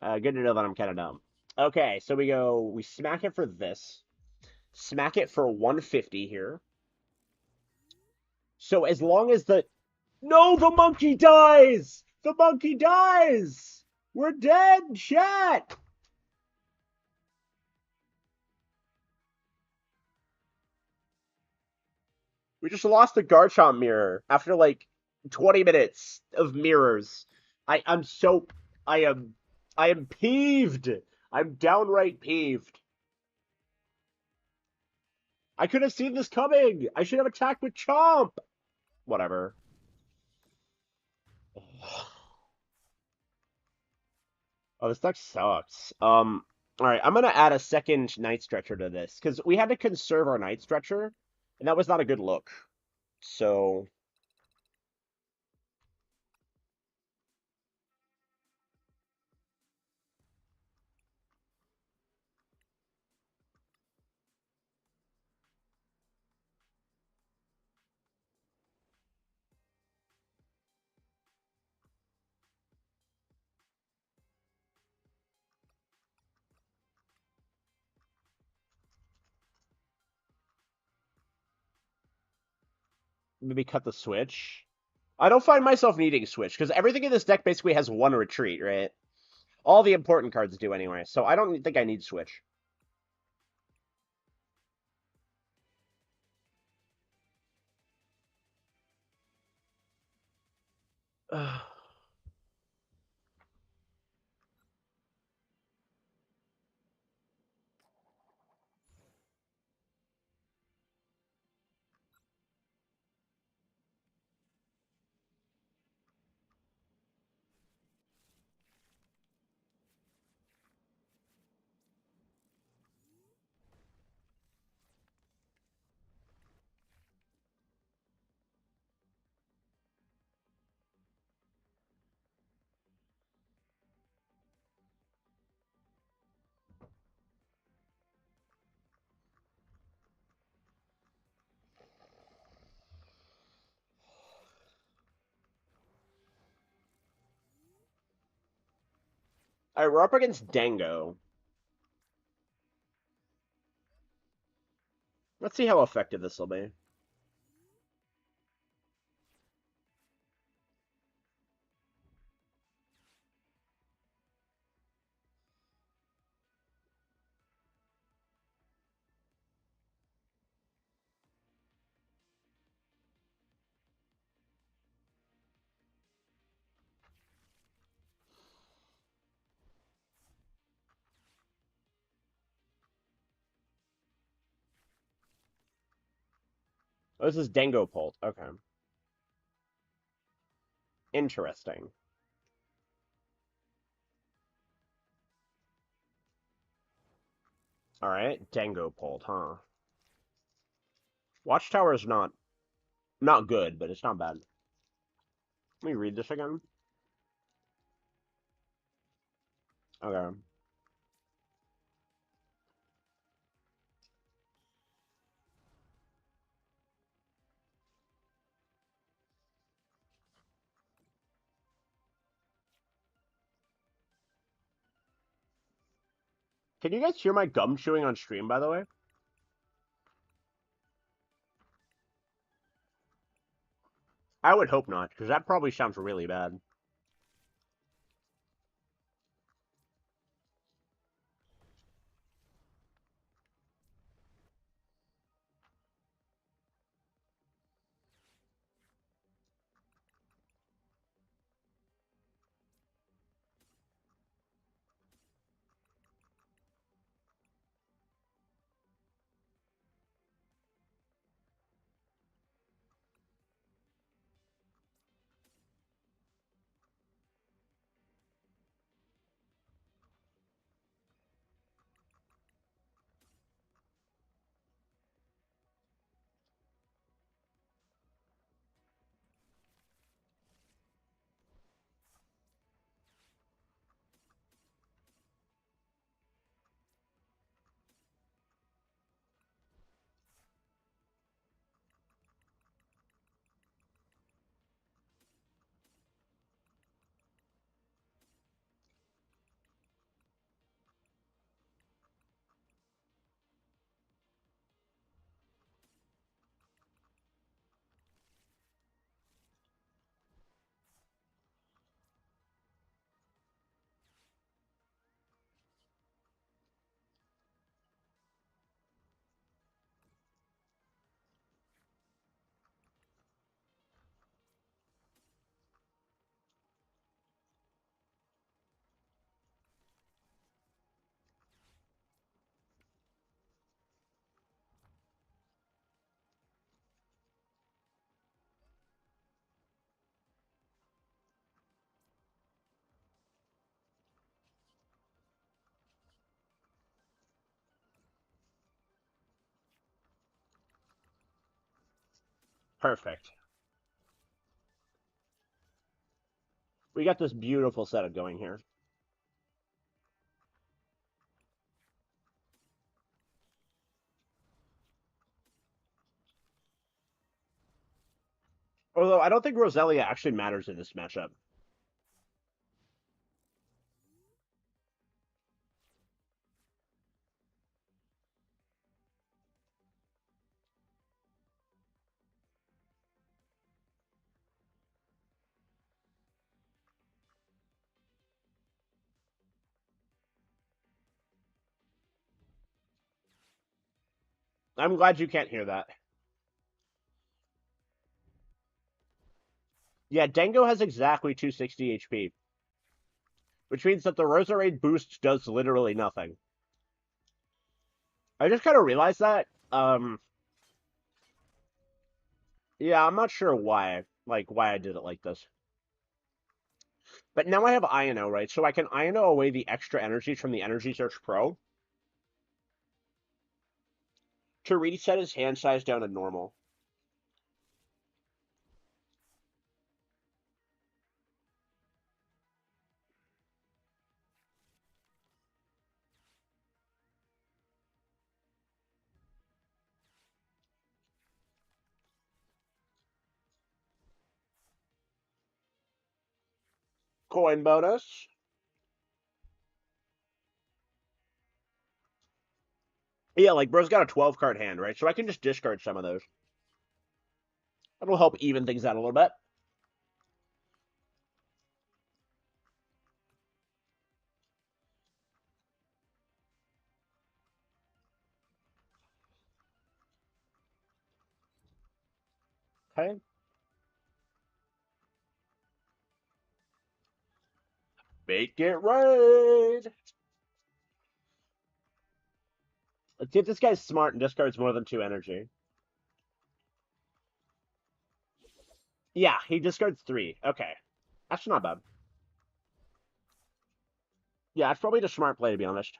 Good to know that I'm kind of dumb. Okay, so we smack it for this. Smack it for 150 here. So as long as no, the monkey dies! The monkey dies! We're dead, chat! We just lost the Garchomp mirror after like 20 minutes of mirrors. I'm so I am I am peeved. I'm downright peeved. I could have seen this coming. I should have attacked with Chomp. Whatever. Oh, this deck sucks. All right, I'm gonna add a second Night Stretcher to this because we had to conserve our Night Stretcher, and that was not a good look. So maybe cut the switch. I don't find myself needing switch because everything in this deck basically has one retreat, right? All the important cards do anyway, so I don't think I need switch. All right, we're up against Dango. Let's see how effective this will be. Oh, this is Dango Pult. Okay. Interesting. Alright, Dango Pult, huh? Watchtower is not good, but it's not bad. Let me read this again. Okay. Can you guys hear my gum chewing on stream, by the way? I would hope not, because that probably sounds really bad. Perfect. We got this beautiful setup going here. Although I don't think Roselia actually matters in this matchup. I'm glad you can't hear that. Yeah, Dango has exactly 260 HP, which means that the Roserade boost does literally nothing. I just kind of realized that. Yeah, I'm not sure why, why I did it like this. But now I have Ino, right? So I can Ino away the extra energies from the Energy Search Pro to reset his hand size down to normal. Coin bonus. Yeah, like bro's got a 12 card hand, right? So I can just discard some of those. That'll help even things out a little bit. Okay. Make it right. Let's see if this guy's smart and discards more than 2 energy. Yeah, he discards 3. Okay. That's not bad. Yeah, it's probably the smart play, to be honest.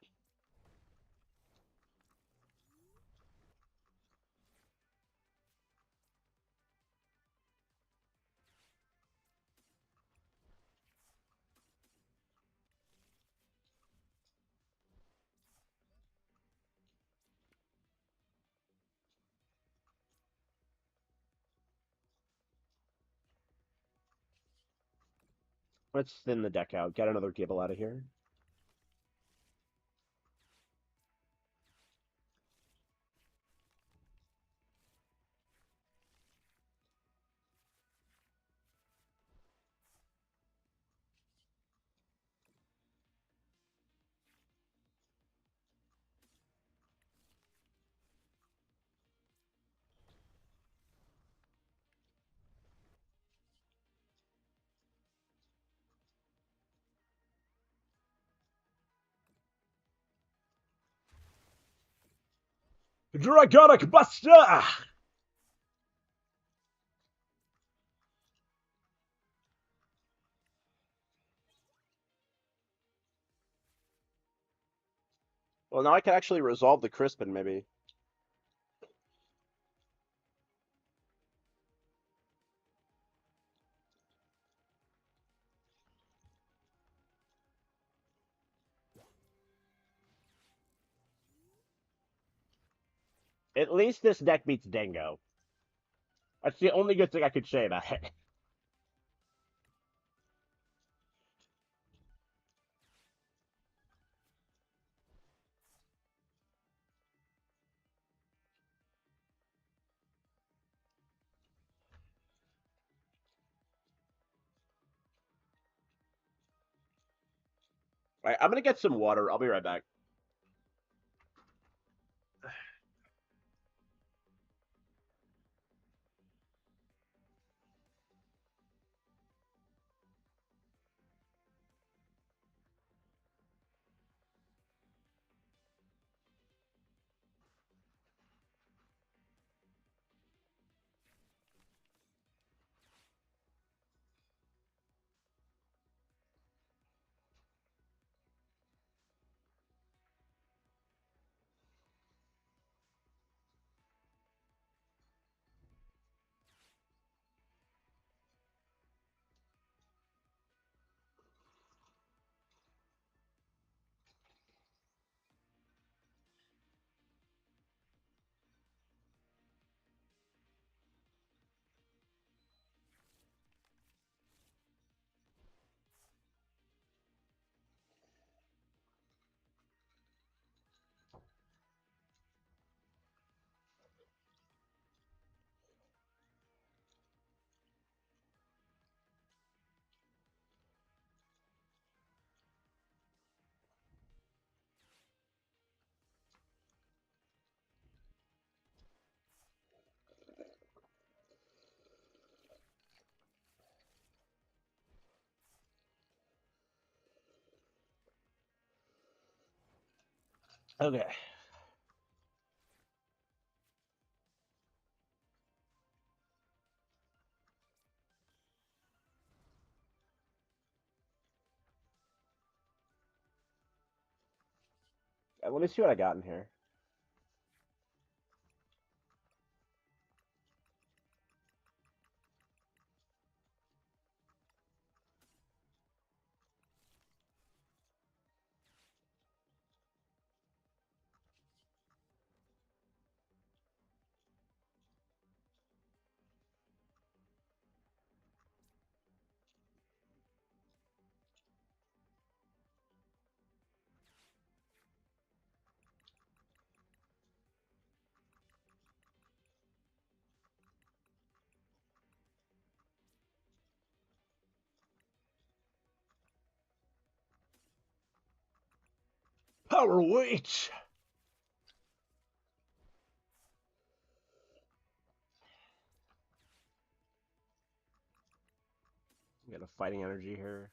Let's thin the deck out. Get another Gibble out of here. Dragonic Buster! Well, now I can actually resolve the Crispin, maybe. At least this deck beats Dango. That's the only good thing I could say about it. Alright, I'm gonna get some water. I'll be right back. Okay. Let me see what I got in here. Power weight! We got a fighting energy here.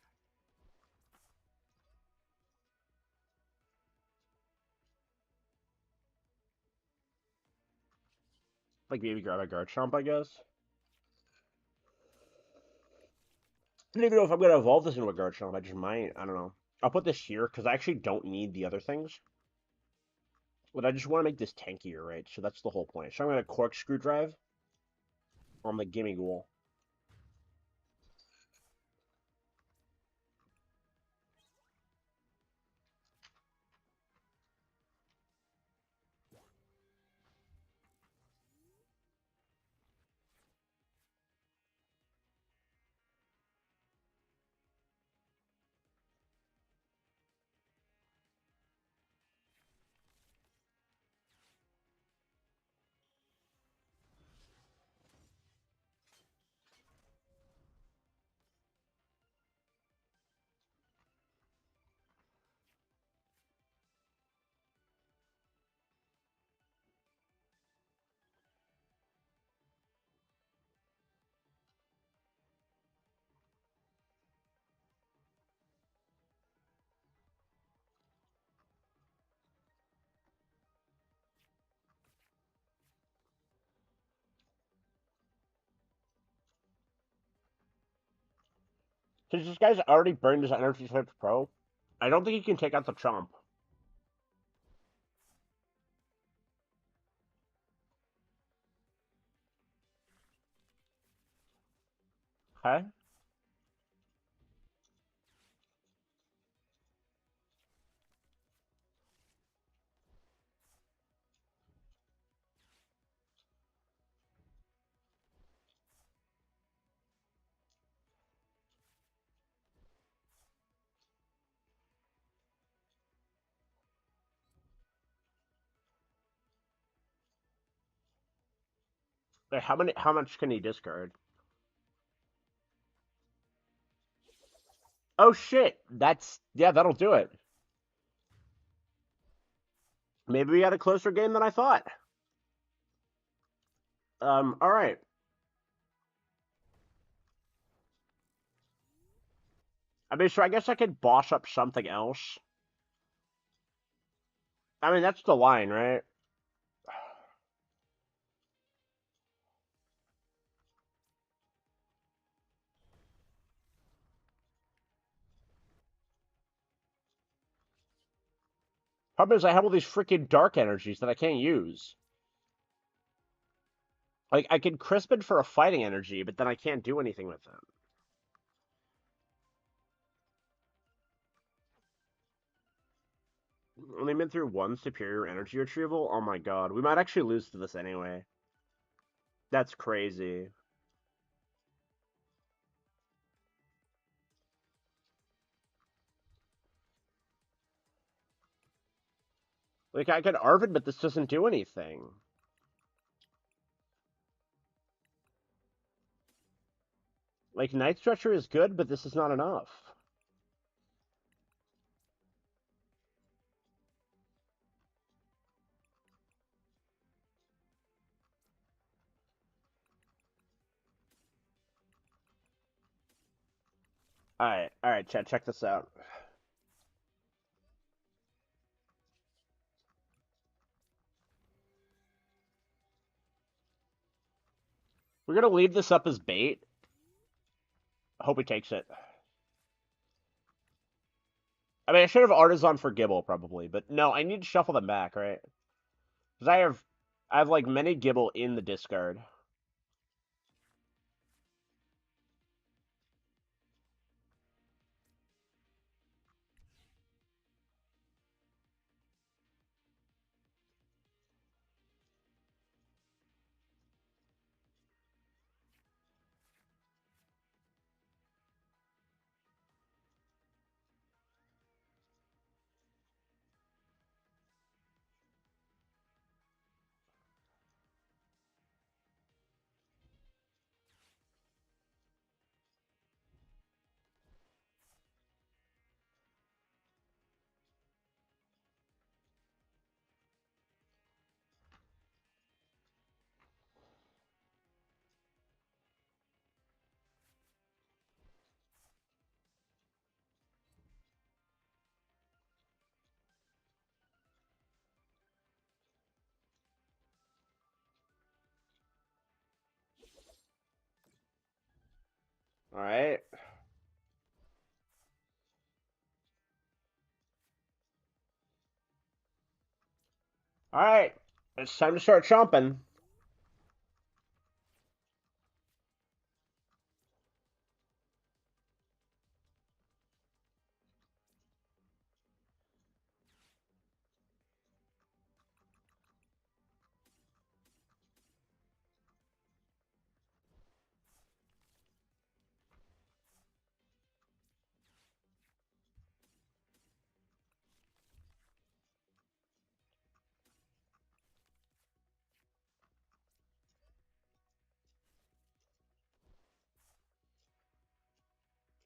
Like maybe grab a Garchomp, I guess. don't even know if I'm going to evolve this into a Garchomp. I just might. I don't know. I'll put this here because I actually don't need the other things. But I just want to make this tankier, right? So that's the whole point. So I'm going to corkscrew drive on the Gimme Ghoul. Since this guy's already burned his energy type pro, I don't think he can take out the Chomp. Okay? Wait, how much can he discard? Oh shit! Yeah, that'll do it. Maybe we had a closer game than I thought. Alright. I mean, so I guess I could boss up something else. I mean, that's the line, right? Problem is, I have all these freaking dark energies that I can't use. Like, I can Crispin for a fighting energy, but then I can't do anything with it. Only been through one superior energy retrieval? Oh my god. We might actually lose to this anyway. That's crazy. Like, I could Arvid, but this doesn't do anything. Like, Night Stretcher is good, but this is not enough. Alright, chat, check this out. We're gonna leave this up as bait. I hope he takes it. I mean, I should have Artisan for Gibble, probably, but no, I need to shuffle them back, right? Because I have, like, many Gibble in the discard. Alright. Alright, it's time to start chomping.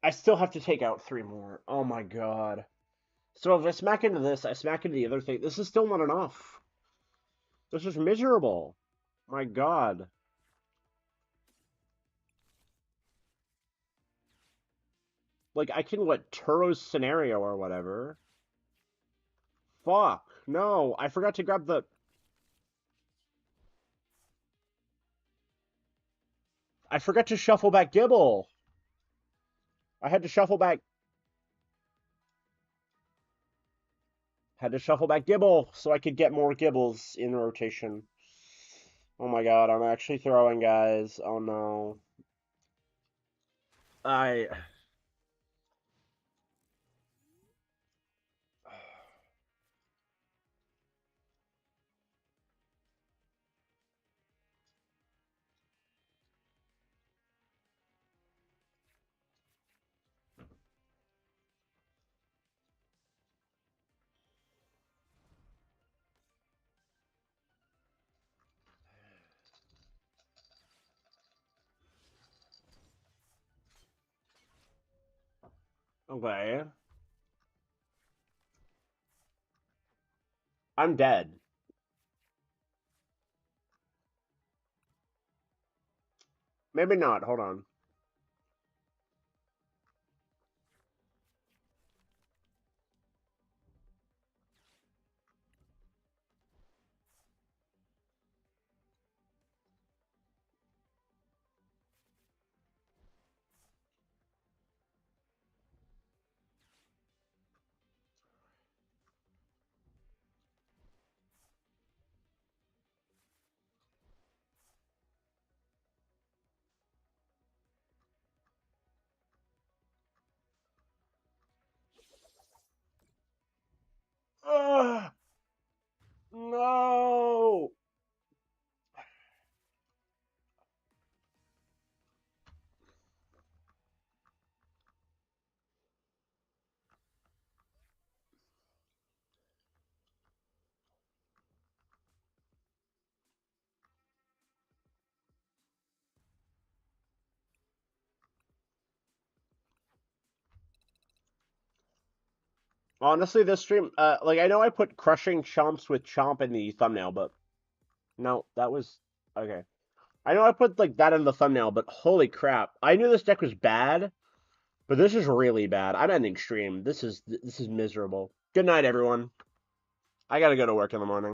I still have to take out 3 more. Oh my god. So if I smack into this, I smack into the other thing. This is still not enough. This is miserable. My god. Like, I can, what, Turo's scenario or whatever. Fuck. No, I forgot to grab the... I forgot to shuffle back Gibble. I had to shuffle back... Had to shuffle back Gibble so I could get more Gibbles in rotation. Oh my god, I'm actually throwing, guys. Oh no. I... Okay. I'm dead. Maybe not. Hold on. Ugh, no! Honestly, this stream, like, I know I put crushing chomps with chomp in the thumbnail, but no, that was okay. I know I put like that in the thumbnail, but holy crap! I knew this deck was bad, but this is really bad. I'm ending stream. This is miserable. Good night, everyone. I gotta go to work in the morning.